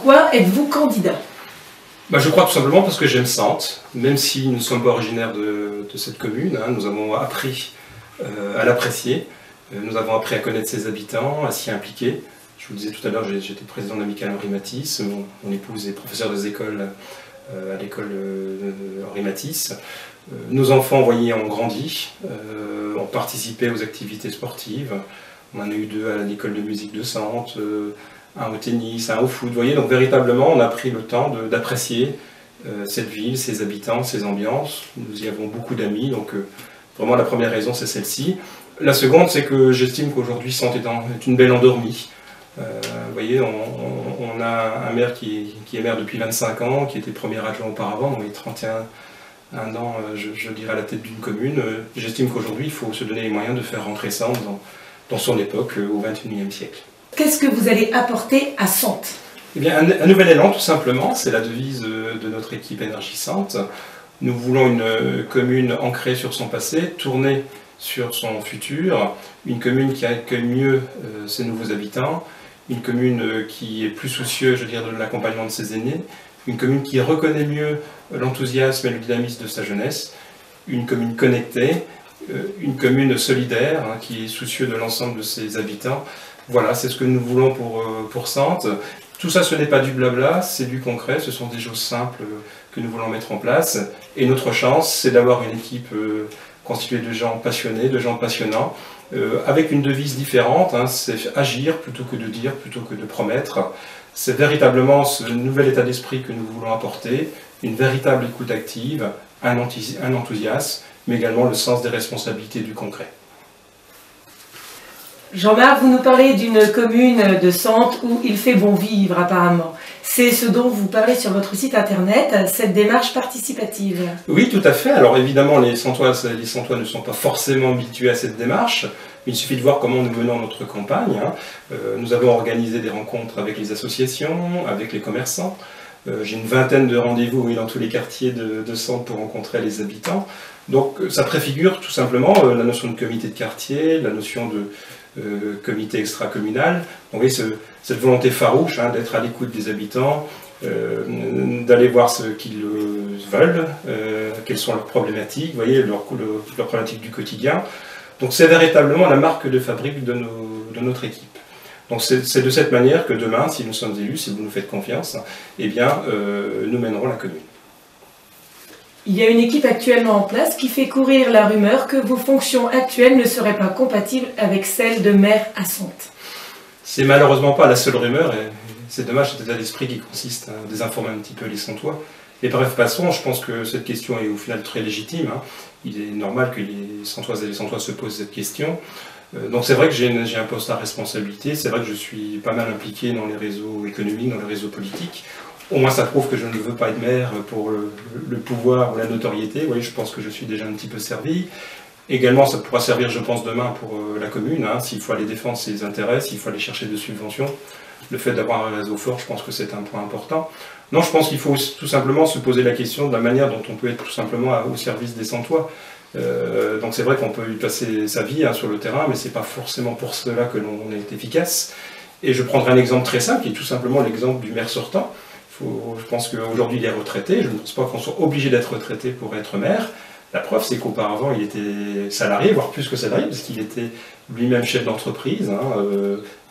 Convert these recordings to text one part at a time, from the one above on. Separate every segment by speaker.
Speaker 1: Pourquoi êtes-vous candidat?
Speaker 2: Je crois tout simplement parce que j'aime Sentes, même si nous ne sommes pas originaires de cette commune, hein, nous avons appris à l'apprécier, nous avons appris à connaître ses habitants, à s'y impliquer. Je vous le disais tout à l'heure, j'étais président de l'amicale Henri Matisse, mon épouse est professeure des écoles à l'école Henri Matisse. Nos enfants, vous voyez, ont grandi, ont participé aux activités sportives. On en a eu 2 à l'école de musique de Sentes, un au tennis, un au foot. Vous voyez, donc véritablement, on a pris le temps d'apprécier cette ville, ses habitants, ses ambiances. Nous y avons beaucoup d'amis, donc vraiment la première raison, c'est celle-ci. La seconde, c'est que j'estime qu'aujourd'hui, Sentes est une belle endormie. Vous voyez, on a un maire qui est maire depuis 25 ans, qui était premier adjoint auparavant, donc il est 31 ans, je dirais, à la tête d'une commune. J'estime qu'aujourd'hui, il faut se donner les moyens de faire rentrer Sentes dans son époque, au XXIe siècle.
Speaker 1: Qu'est-ce que vous allez apporter à Sentes?
Speaker 2: Eh bien, un nouvel élan, tout simplement, c'est la devise de notre équipe énergisante. Nous voulons une commune ancrée sur son passé, tournée sur son futur, une commune qui accueille mieux ses nouveaux habitants, une commune qui est plus soucieuse, je veux dire, de l'accompagnement de ses aînés, une commune qui reconnaît mieux l'enthousiasme et le dynamisme de sa jeunesse, une commune connectée, une commune solidaire, hein, qui est soucieuse de l'ensemble de ses habitants. Voilà, c'est ce que nous voulons pour Sentes. Tout ça, ce n'est pas du blabla, c'est du concret, ce sont des choses simples que nous voulons mettre en place. Et notre chance, c'est d'avoir une équipe constituée de gens passionnés, de gens passionnants, avec une devise différente, hein, c'est agir plutôt que de dire, plutôt que de promettre. C'est véritablement ce nouvel état d'esprit que nous voulons apporter, une véritable écoute active, un enthousiasme, mais également le sens des responsabilités du concret.
Speaker 1: Jean-Marc, vous nous parlez d'une commune de Sentes où il fait bon vivre apparemment. C'est ce dont vous parlez sur votre site internet, cette démarche participative.
Speaker 2: Oui, tout à fait. Alors évidemment, les Sentois ne sont pas forcément habitués à cette démarche. Il suffit de voir comment nous menons notre campagne. Nous avons organisé des rencontres avec les associations, avec les commerçants. J'ai une vingtaine de rendez-vous dans tous les quartiers de Sentes pour rencontrer les habitants. Donc ça préfigure tout simplement la notion de comité de quartier, la notion de comité extra-communal. Donc, vous voyez, cette volonté farouche, hein, d'être à l'écoute des habitants, d'aller voir ce qu'ils veulent, quelles sont leurs problématiques, vous voyez, leurs problématiques du quotidien. Donc c'est véritablement la marque de fabrique de notre équipe. Donc c'est de cette manière que demain, si nous sommes élus, si vous nous faites confiance, eh bien, nous mènerons la commune.
Speaker 1: Il y a une équipe actuellement en place qui fait courir la rumeur que vos fonctions actuelles ne seraient pas compatibles avec celles de maire à Sentes.
Speaker 2: C'est malheureusement pas la seule rumeur, et c'est dommage, cet état d'esprit qui consiste à désinformer un petit peu les Sentois. Et bref, passons, je pense que cette question est au final très légitime. Hein. Il est normal que les Sentoises et les Sentois se posent cette question. Donc c'est vrai que j'ai un poste à responsabilité, c'est vrai que je suis pas mal impliqué dans les réseaux économiques, dans les réseaux politiques. Au moins ça prouve que je ne veux pas être maire pour le pouvoir ou la notoriété. Vous voyez, je pense que je suis déjà un petit peu servi. Également, ça pourra servir, je pense, demain pour la commune, hein, s'il faut aller défendre ses intérêts, s'il faut aller chercher des subventions. Le fait d'avoir un réseau fort, je pense que c'est un point important. Non, je pense qu'il faut tout simplement se poser la question de la manière dont on peut être tout simplement au service des Sentois. Donc c'est vrai qu'on peut y passer sa vie, hein, sur le terrain, mais c'est pas forcément pour cela que l'on est efficace. Et je prendrai un exemple très simple, qui est tout simplement l'exemple du maire sortant. Je pense qu'aujourd'hui il est retraité, je ne pense pas qu'on soit obligé d'être retraité pour être maire. La preuve, c'est qu'auparavant il était salarié, voire plus que salarié, parce qu'il était lui-même chef d'entreprise, hein,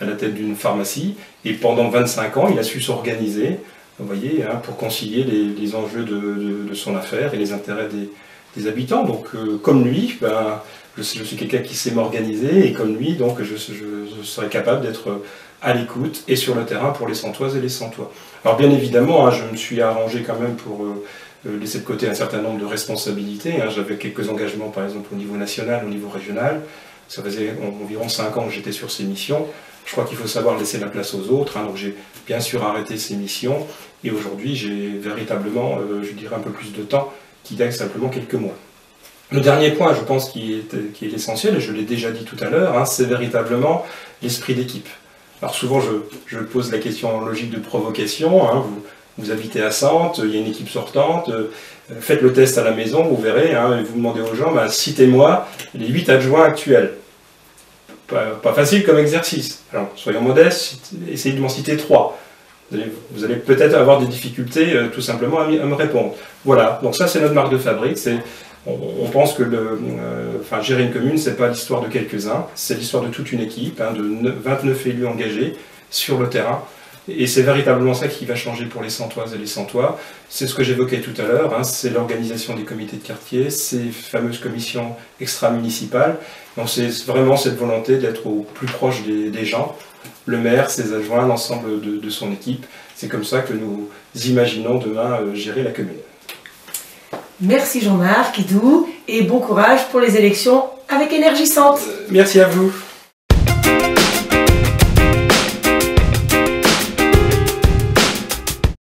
Speaker 2: à la tête d'une pharmacie, et pendant 25 ans il a su s'organiser, vous voyez, hein, pour concilier les enjeux de son affaire et les intérêts des habitants. Donc comme lui, ben, je suis quelqu'un qui sait m'organiser, et comme lui, donc je serai capable d'être à l'écoute et sur le terrain pour les Sentoises et les Sentois. Alors bien évidemment, hein, je me suis arrangé quand même pour laisser de côté un certain nombre de responsabilités. Hein. J'avais quelques engagements, par exemple au niveau national, au niveau régional. Ça faisait environ 5 ans que j'étais sur ces missions. Je crois qu'il faut savoir laisser la place aux autres, hein. Donc j'ai bien sûr arrêté ces missions, et aujourd'hui j'ai véritablement, je dirais, un peu plus de temps, qui gagne simplement quelques mois. Le dernier point, je pense, qui est l'essentiel, et je l'ai déjà dit tout à l'heure, hein, c'est véritablement l'esprit d'équipe. Alors souvent, je pose la question en logique de provocation, hein, vous habitez à Sentes, il y a une équipe sortante, faites le test à la maison, vous verrez, hein, et vous demandez aux gens, ben, citez-moi les 8 adjoints actuels. Pas facile comme exercice. Alors, soyons modestes, essayez de m'en citer 3. vous allez peut-être avoir des difficultés tout simplement à me répondre. Voilà, donc ça c'est notre marque de fabrique. On pense que gérer une commune, c'est pas l'histoire de quelques-uns, c'est l'histoire de toute une équipe, de 29 élus engagés sur le terrain. Et c'est véritablement ça qui va changer pour les Santoises et les Santois. C'est ce que j'évoquais tout à l'heure, c'est l'organisation des comités de quartier, ces fameuses commissions extra-municipales. Donc c'est vraiment cette volonté d'être au plus proche des gens, le maire, ses adjoints, l'ensemble de son équipe. C'est comme ça que nous imaginons demain gérer la commune.
Speaker 1: Merci Jean-Marc Doux et bon courage pour les élections avec Énergie Centre.
Speaker 2: Merci à vous.